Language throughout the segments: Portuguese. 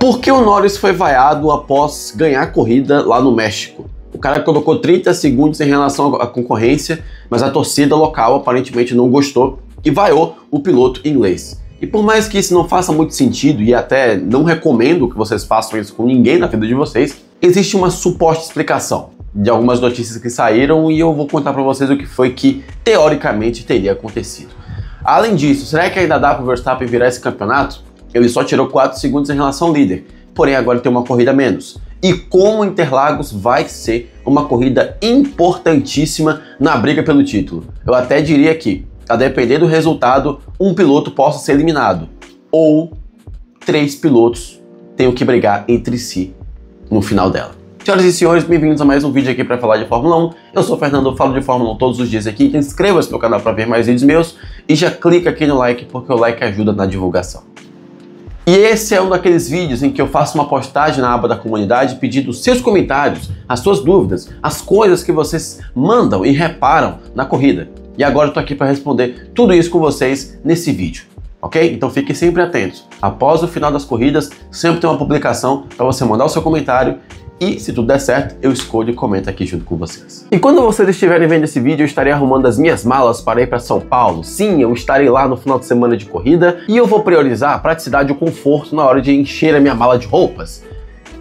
Por que o Norris foi vaiado após ganhar a corrida lá no México? O cara colocou 30 segundos em relação à concorrência, mas a torcida local aparentemente não gostou e vaiou o piloto inglês. E por mais que isso não faça muito sentido, e até não recomendo que vocês façam isso com ninguém na vida de vocês, existe uma suposta explicação de algumas notícias que saíram e eu vou contar para vocês o que foi que teoricamente teria acontecido. Além disso, será que ainda dá para o Verstappen virar esse campeonato? Ele só tirou 4 segundos em relação ao líder, porém agora tem uma corrida a menos. E como Interlagos vai ser uma corrida importantíssima na briga pelo título. Eu até diria que, a depender do resultado, um piloto possa ser eliminado, ou 3 pilotos tenham que brigar entre si no final dela. Senhoras e senhores, bem-vindos a mais um vídeo aqui para falar de Fórmula 1. Eu sou o Fernando, eu falo de Fórmula 1 todos os dias aqui. Então inscreva-se no canal para ver mais vídeos meus e já clica aqui no like, porque o like ajuda na divulgação. E esse é um daqueles vídeos em que eu faço uma postagem na aba da comunidade pedindo seus comentários, as suas dúvidas, as coisas que vocês mandam e reparam na corrida. E agora eu tô aqui para responder tudo isso com vocês nesse vídeo, ok? Então fiquem sempre atentos. Após o final das corridas, sempre tem uma publicação para você mandar o seu comentário e, se tudo der certo, eu escolho e comento aqui junto com vocês. E quando vocês estiverem vendo esse vídeo, eu estarei arrumando as minhas malas para ir para São Paulo. Sim, eu estarei lá no final de semana de corrida e eu vou priorizar a praticidade e o conforto na hora de encher a minha mala de roupas.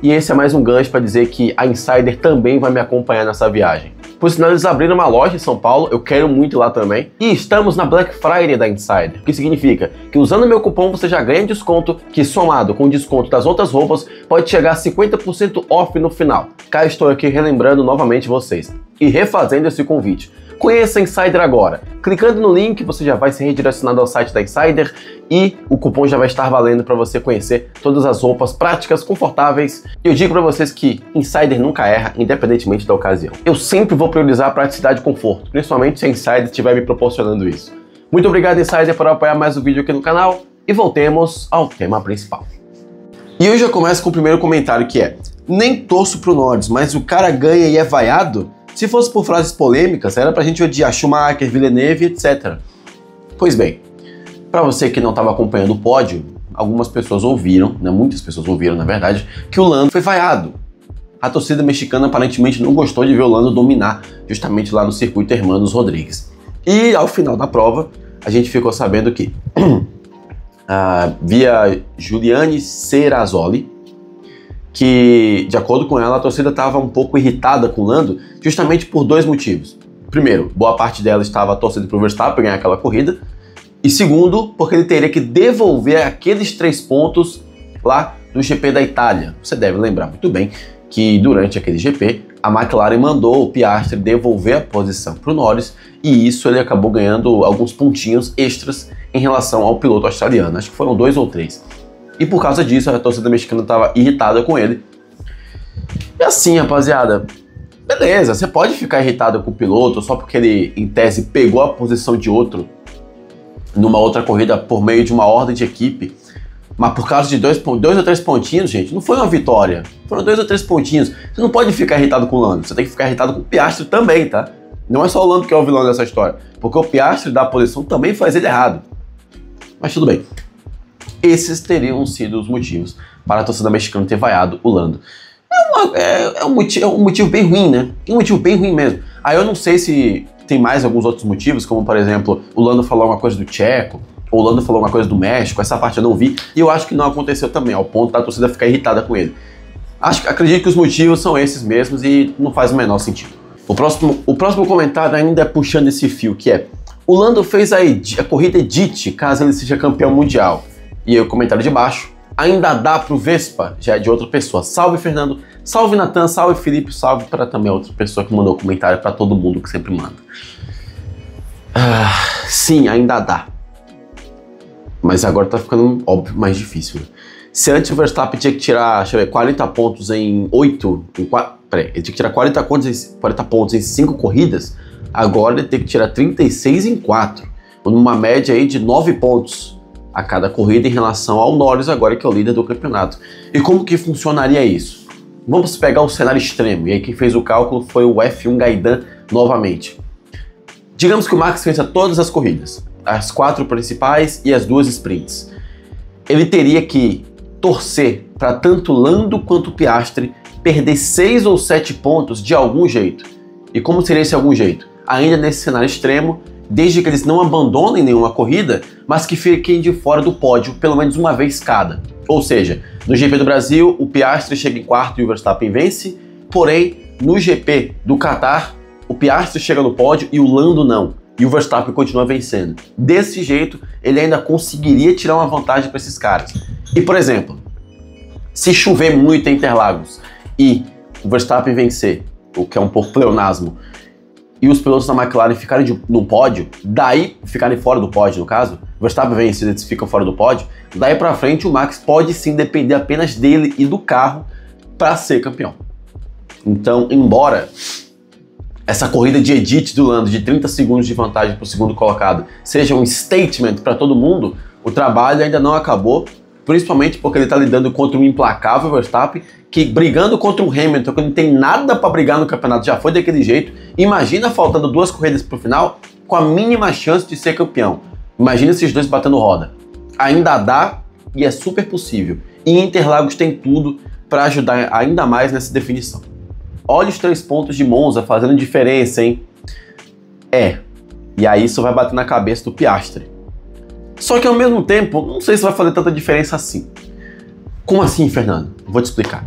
E esse é mais um gancho para dizer que a Insider também vai me acompanhar nessa viagem. Por sinal, eles abriram uma loja em São Paulo, eu quero muito ir lá também. E estamos na Black Friday da Insider, o que significa que usando o meu cupom você já ganha desconto, que somado com o desconto das outras roupas, pode chegar a 50% off no final. Cá estou aqui relembrando novamente vocês e refazendo esse convite. Conheça a Insider agora. Clicando no link, você já vai ser redirecionado ao site da Insider e o cupom já vai estar valendo para você conhecer todas as roupas práticas, confortáveis. E eu digo para vocês que Insider nunca erra, independentemente da ocasião. Eu sempre vou priorizar a praticidade e conforto, principalmente se a Insider estiver me proporcionando isso. Muito obrigado, Insider, por apoiar mais um vídeo aqui no canal e voltemos ao tema principal. E eu já começo com o primeiro comentário que é: nem torço pro Norris, mas o cara ganha e é vaiado? Se fosse por frases polêmicas, era pra gente odiar Schumacher, Villeneuve, etc. Pois bem, para você que não estava acompanhando o pódio, algumas pessoas ouviram, né, muitas pessoas ouviram na verdade, que o Lando foi vaiado. A torcida mexicana aparentemente não gostou de ver o Lando dominar justamente lá no circuito Hermanos Rodrigues. E ao final da prova, a gente ficou sabendo que, via Giuliane Serrazoli, que, de acordo com ela, a torcida estava um pouco irritada com o Lando, justamente por 2 motivos. Primeiro, boa parte dela estava torcendo para o Verstappen ganhar aquela corrida. E segundo, porque ele teria que devolver aqueles 3 pontos lá do GP da Itália. Você deve lembrar muito bem que durante aquele GP, a McLaren mandou o Piastri devolver a posição para o Norris, e isso ele acabou ganhando alguns pontinhos extras em relação ao piloto australiano. Acho que foram 2 ou 3. E por causa disso, a torcida mexicana estava irritada com ele. E assim, rapaziada, beleza, você pode ficar irritado com o piloto só porque ele, em tese, pegou a posição de outro numa outra corrida por meio de uma ordem de equipe, mas por causa de 2 ou 3 pontinhos, gente, não foi uma vitória. Foram 2 ou 3 pontinhos. Você não pode ficar irritado com o Lando, você tem que ficar irritado com o Piastri também, tá? Não é só o Lando que é o vilão dessa história, porque o Piastri da posição também faz ele errado. Mas tudo bem. Esses teriam sido os motivos para a torcida mexicana ter vaiado o Lando. É um motivo bem ruim, né? Um motivo bem ruim mesmo. Aí eu não sei se tem mais alguns outros motivos, como por exemplo, o Lando falou uma coisa do Checo, ou o Lando falou uma coisa do México, essa parte eu não vi, e eu acho que não aconteceu também, ao ponto da torcida ficar irritada com ele. Acredito que os motivos são esses mesmos e não faz o menor sentido. O próximo comentário ainda é puxando esse fio, que é: o Lando fez a corrida Edith, caso ele seja campeão mundial. E aí o comentário de baixo: ainda dá pro Vespa? Já é de outra pessoa. Salve, Fernando. Salve, Natan. Salve, Felipe. Salve para também outra pessoa que mandou comentário, para todo mundo que sempre manda. Sim, ainda dá. Mas agora tá ficando, óbvio, mais difícil. Né? Se antes o Verstappen tinha que tirar, deixa eu ver, 40 pontos em 8... ele tinha que tirar 40 pontos em 5 corridas, agora ele tem que tirar 36 em 4. Numa média aí de 9 pontos a cada corrida em relação ao Norris agora, que é o líder do campeonato. E como que funcionaria isso? Vamos pegar um cenário extremo, e aí quem fez o cálculo foi o F1 Gaidan novamente. Digamos que o Max vença todas as corridas, as 4 principais e as 2 sprints. Ele teria que torcer para tanto Lando quanto Piastri perder 6 ou 7 pontos de algum jeito. E como seria esse algum jeito? Ainda nesse cenário extremo, desde que eles não abandonem nenhuma corrida, mas que fiquem de fora do pódio pelo menos uma vez cada. Ou seja, no GP do Brasil, o Piastri chega em quarto e o Verstappen vence, porém, no GP do Qatar, o Piastri chega no pódio e o Lando não. E o Verstappen continua vencendo. Desse jeito, ele ainda conseguiria tirar uma vantagem para esses caras. E, por exemplo, se chover muito em Interlagos e o Verstappen vencer, o que é um pouco pleonasmo, e os pilotos da McLaren ficarem no pódio, daí ficarem fora do pódio, no caso, o Verstappen vence, eles ficam fora do pódio, daí pra frente o Max pode sim depender apenas dele e do carro para ser campeão. Então, embora essa corrida de edit do Lando de 30 segundos de vantagem para o segundo colocado seja um statement para todo mundo, o trabalho ainda não acabou, principalmente porque ele está lidando contra um implacável Verstappen, que brigando contra um Hamilton, que não tem nada para brigar no campeonato, já foi daquele jeito. Imagina faltando 2 corridas para o final, com a mínima chance de ser campeão. Imagina esses dois batendo roda. Ainda dá e é super possível. E Interlagos tem tudo para ajudar ainda mais nessa definição. Olha os 3 pontos de Monza fazendo diferença, hein? E aí isso vai bater na cabeça do Piastri. Só que ao mesmo tempo, não sei se vai fazer tanta diferença assim. Como assim, Fernando? Vou te explicar.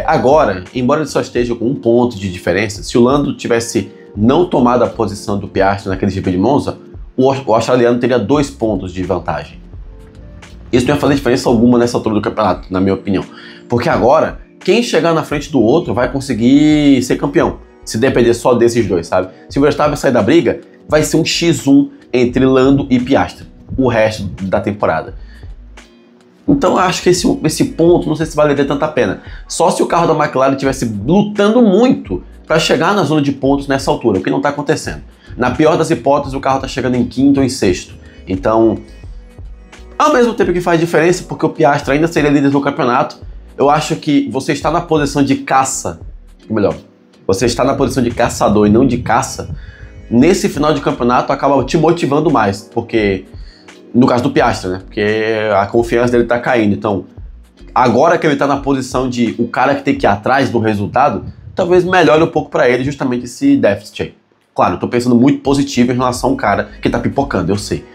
Agora, embora ele só esteja com 1 ponto de diferença, se o Lando tivesse não tomado a posição do Piastri naquele GP de Monza, o australiano teria 2 pontos de vantagem. Isso não ia fazer diferença alguma nessa altura do campeonato, na minha opinião. Porque agora, quem chegar na frente do outro vai conseguir ser campeão, se depender só desses dois, sabe? Se o Verstappen sair da briga, vai ser um X1 entre Lando e Piastri, o resto da temporada. Então eu acho que esse ponto não sei se valeria tanta pena. Só se o carro da McLaren estivesse lutando muito para chegar na zona de pontos nessa altura, o que não está acontecendo. Na pior das hipóteses, o carro está chegando em 5º ou em 6º. Então, ao mesmo tempo que faz diferença, porque o Piastri ainda seria líder do campeonato, eu acho que você está na posição de caça, ou melhor, você está na posição de caçador e não de caça, nesse final de campeonato acaba te motivando mais, porque, no caso do Piastri, né, porque a confiança dele está caindo, então, agora que ele está na posição de o cara que tem que ir atrás do resultado, talvez melhore um pouco para ele justamente esse déficit aí. Claro, eu tô pensando muito positivo em relação a um cara que tá pipocando, eu sei.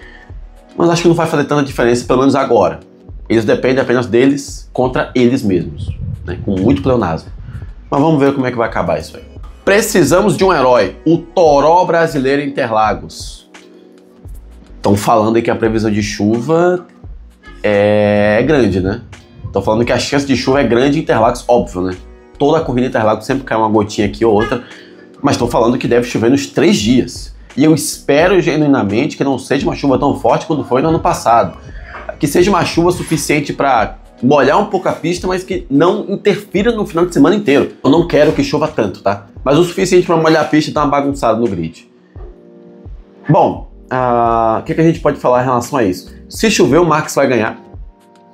Mas acho que não vai fazer tanta diferença, pelo menos agora. Eles dependem apenas deles contra eles mesmos, né? Com muito pleonasmo. Mas vamos ver como é que vai acabar isso aí. Precisamos de um herói, o Toró brasileiro Interlagos. Estão falando aí que a previsão de chuva é grande, né? Estão falando que a chance de chuva é grande em Interlagos, óbvio, né? Toda a corrida em Interlagos sempre cai uma gotinha aqui ou outra, mas estão falando que deve chover nos 3 dias. E eu espero genuinamente que não seja uma chuva tão forte quanto foi no ano passado. Que seja uma chuva suficiente para molhar um pouco a pista, mas que não interfira no final de semana inteiro. Eu não quero que chova tanto, tá? Mas o suficiente para molhar a pista e dar uma bagunçada no grid. Bom, o que a gente pode falar em relação a isso? Se chover, o Max vai ganhar.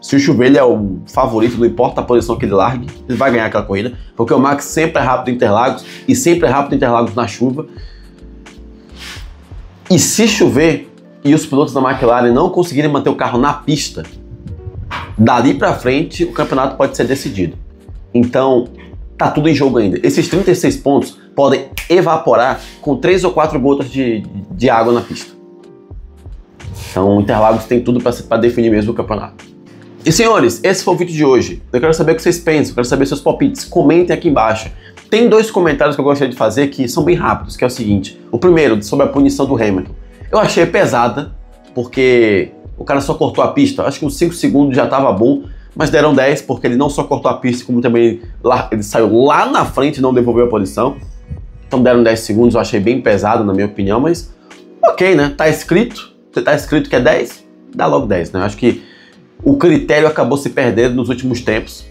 Se chover, ele é o favorito, não importa a posição que ele largue, ele vai ganhar aquela corrida, porque o Max sempre é rápido em Interlagos e sempre é rápido em Interlagos na chuva. E se chover e os pilotos da McLaren não conseguirem manter o carro na pista, dali pra frente o campeonato pode ser decidido. Então, tá tudo em jogo ainda. Esses 36 pontos podem evaporar com 3 ou 4 gotas de água na pista. Então, o Interlagos tem tudo para definir mesmo o campeonato. E senhores, esse foi o vídeo de hoje. Eu quero saber o que vocês pensam, eu quero saber seus palpites. Comentem aqui embaixo. Tem 2 comentários que eu gostaria de fazer que são bem rápidos, que é o seguinte. O primeiro, sobre a punição do Hamilton. Eu achei pesada, porque o cara só cortou a pista. Acho que uns 5 segundos já estava bom, mas deram 10, porque ele não só cortou a pista, como também ele saiu lá na frente e não devolveu a posição. Então deram 10 segundos, eu achei bem pesado, na minha opinião, mas ok, né? Tá escrito que é 10, dá logo 10, né? Eu acho que o critério acabou se perdendo nos últimos tempos.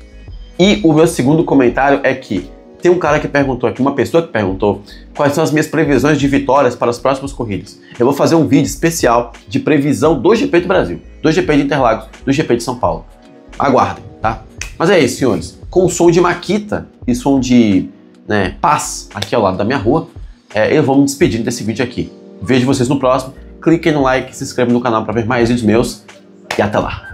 E o meu segundo comentário é que tem um cara que perguntou aqui, uma pessoa que perguntou quais são as minhas previsões de vitórias para as próximas corridas. Eu vou fazer um vídeo especial de previsão do GP do Brasil, do GP de Interlagos, do GP de São Paulo. Aguardem, tá? Mas é isso, senhores. Com som de Makita e som de paz aqui ao lado da minha rua, eu vou me despedindo desse vídeo aqui. Vejo vocês no próximo. Cliquem no like, se inscrevam no canal para ver mais vídeos meus e até lá.